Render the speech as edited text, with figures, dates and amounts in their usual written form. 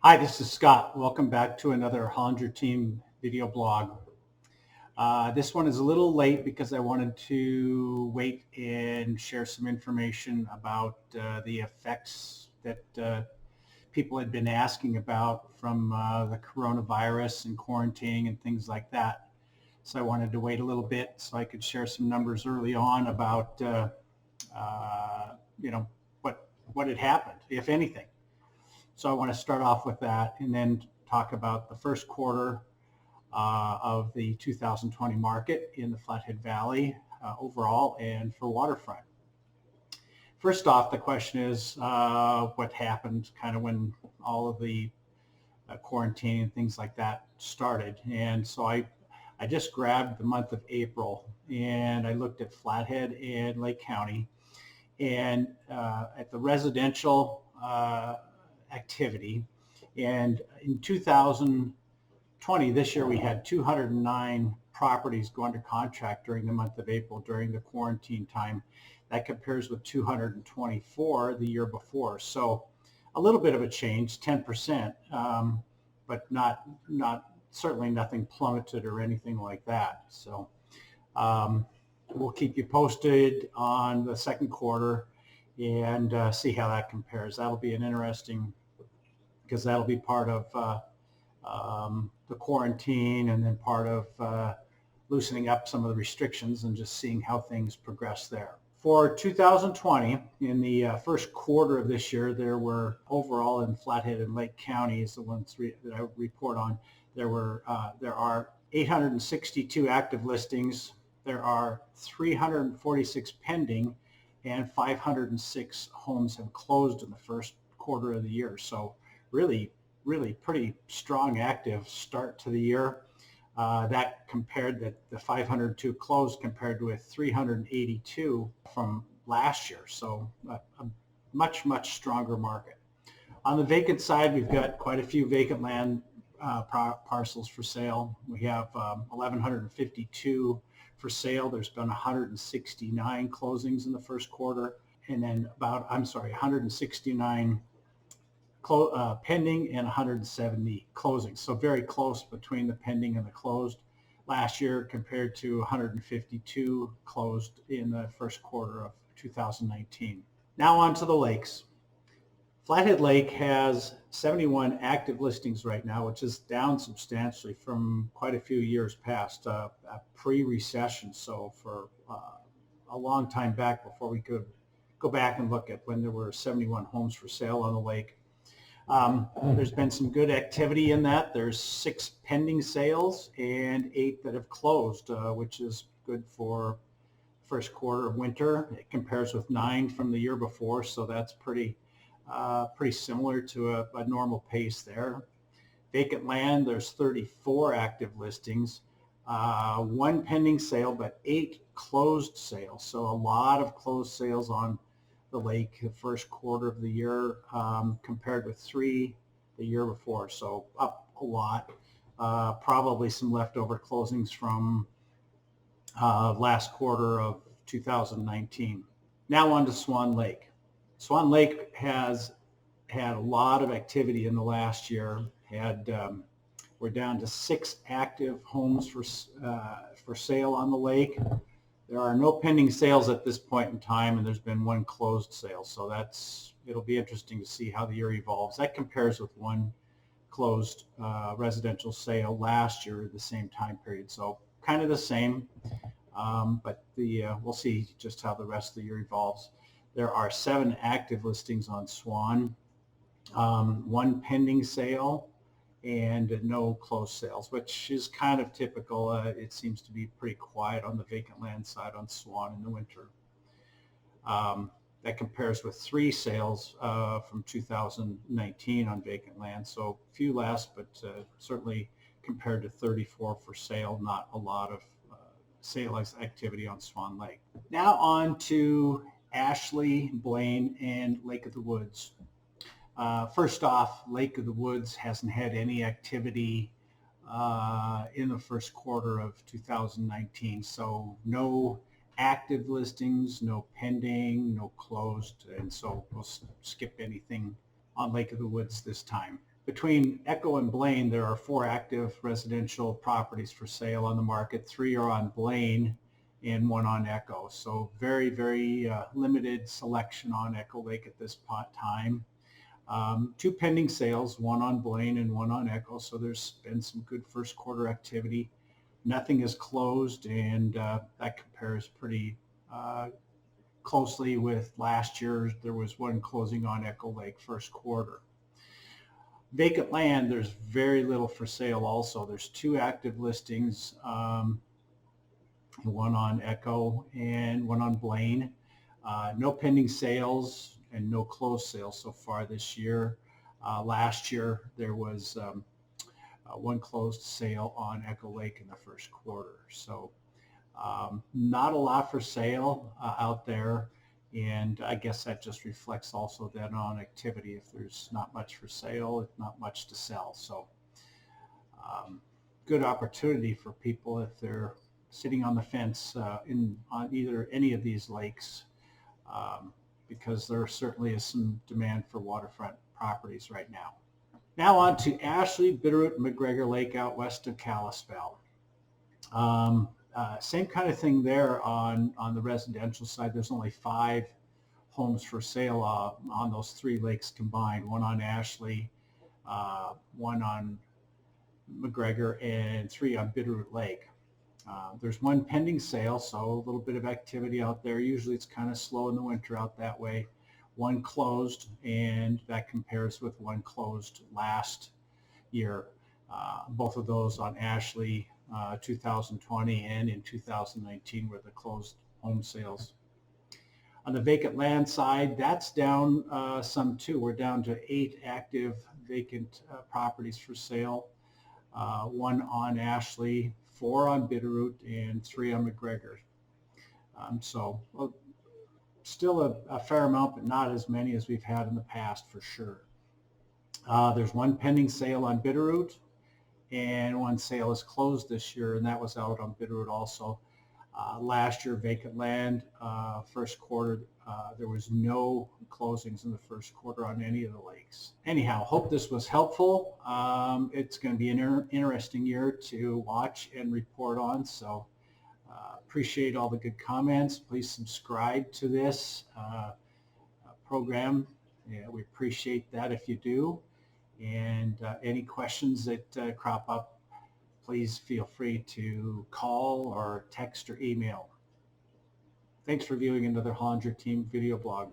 Hi, this is Scott. Welcome back to another Hollinger Team video blog. This one is a little late because I wanted to wait and share some information about the effects that people had been asking about from the coronavirus and quarantining and things like that. So I wanted to wait a little bit so I could share some numbers early on about what had happened, if anything. So I want to start off with that and then talk about the first quarter of the 2020 market in the Flathead Valley overall and for waterfront. First off, the question is what happened kind of when all of the quarantine and things like that started. And so I just grabbed the month of April and I looked at Flathead and Lake County, and at the residential activity. And in 2020, this year, we had 209 properties go under contract during the month of April during the quarantine time. That compares with 224 the year before. So a little bit of a change, 10%, but not certainly nothing plummeted or anything like that. So we'll keep you posted on the second quarter and see how that compares. That'll be an interesting, because that'll be part of the quarantine and then part of loosening up some of the restrictions and just seeing how things progress there. For 2020, in the first quarter of this year, there were overall in Flathead and Lake County is the ones that I report on. There are 862 active listings. There are 346 pending, and 506 homes have closed in the first quarter of the year. So really pretty strong active start to the year. That compared that the 502 closed compared with 382 from last year. So a much stronger market. On the vacant side, we've got quite a few vacant land parcels for sale. We have 1,152 for sale. There's been 169 closings in the first quarter, and then 169 pending and 170 closings. So very close between the pending and the closed last year compared to 152 closed in the first quarter of 2019. Now on to the lakes. Flathead Lake has 71 active listings right now, which is down substantially from quite a few years past, pre-recession. So for a long time back, before we could go back and look at when there were 71 homes for sale on the lake. There's been some good activity in that. There's 6 pending sales and 8 that have closed, which is good for first quarter of winter. It compares with 9 from the year before, so that's pretty similar to a normal pace there. Vacant land, there's 34 active listings, 1 pending sale, but 8 closed sales. So a lot of closed sales on the lake the first quarter of the year compared with 3 the year before. So up a lot. Probably some leftover closings from last quarter of 2019. Now on to Swan Lake. Swan Lake has had a lot of activity in the last year. We're down to 6 active homes for sale on the lake. There are no pending sales at this point in time, and there's been 1 closed sale. So it'll be interesting to see how the year evolves. That compares with 1 closed residential sale last year at the same time period. So kind of the same, but we'll see just how the rest of the year evolves. There are 7 active listings on Swan, 1 pending sale, and no closed sales, which is kind of typical. It seems to be pretty quiet on the vacant land side on Swan in the winter. That compares with 3 sales from 2019 on vacant land, so a few less, but certainly compared to 34 for sale, not a lot of sales activity on Swan Lake. Now on to Ashley, Blaine, and Lake of the Woods. First off, Lake of the Woods hasn't had any activity in the first quarter of 2019. So no active listings, no pending, no closed, and so we'll skip anything on Lake of the Woods this time. between Echo and Blaine, there are 4 active residential properties for sale on the market. 3 are on Blaine and 1 on Echo. So very, very limited selection on Echo Lake at this time. 2 pending sales, 1 on Blaine and 1 on Echo. So there's been some good first quarter activity. Nothing is closed, and that compares pretty closely with last year. There was 1 closing on Echo Lake first quarter. Vacant land, there's very little for sale also. There's 2 active listings, 1 on Echo and 1 on Blaine. No pending sales and no closed sales so far this year. Last year there was 1 closed sale on Echo Lake in the first quarter. So not a lot for sale out there. And I guess that just reflects also then on activity. If there's not much for sale, it's not much to sell. So good opportunity for people if they're sitting on the fence on either any of these lakes, because there certainly is some demand for waterfront properties right now. Now on to Ashley, Bitterroot, and McGregor Lake out west of Kalispell. Same kind of thing there on the residential side. There's only 5 homes for sale on those 3 lakes combined. 1 on Ashley, 1 on McGregor, and 3 on Bitterroot Lake. There's 1 pending sale, so a little bit of activity out there. Usually it's kind of slow in the winter out that way. 1 closed, and that compares with 1 closed last year. Both of those on Ashley, 2020 and in 2019 were the closed home sales. On the vacant land side, that's down some too. We're down to 8 active vacant properties for sale. 1 on Ashley, 4 on Bitterroot, and 3 on McGregor. So still a fair amount, but not as many as we've had in the past for sure. There's 1 pending sale on Bitterroot, and 1 sale is closed this year, and that was out on Bitterroot also. Last year, vacant land, first quarter, there was no closings in the first quarter on any of the lakes. Anyhow, hope this was helpful. It's going to be an interesting year to watch and report on, so appreciate all the good comments. Please subscribe to this program. Yeah, we appreciate that if you do. And any questions that crop up, please feel free to call or text or email. Thanks for viewing another Hollinger Team video blog.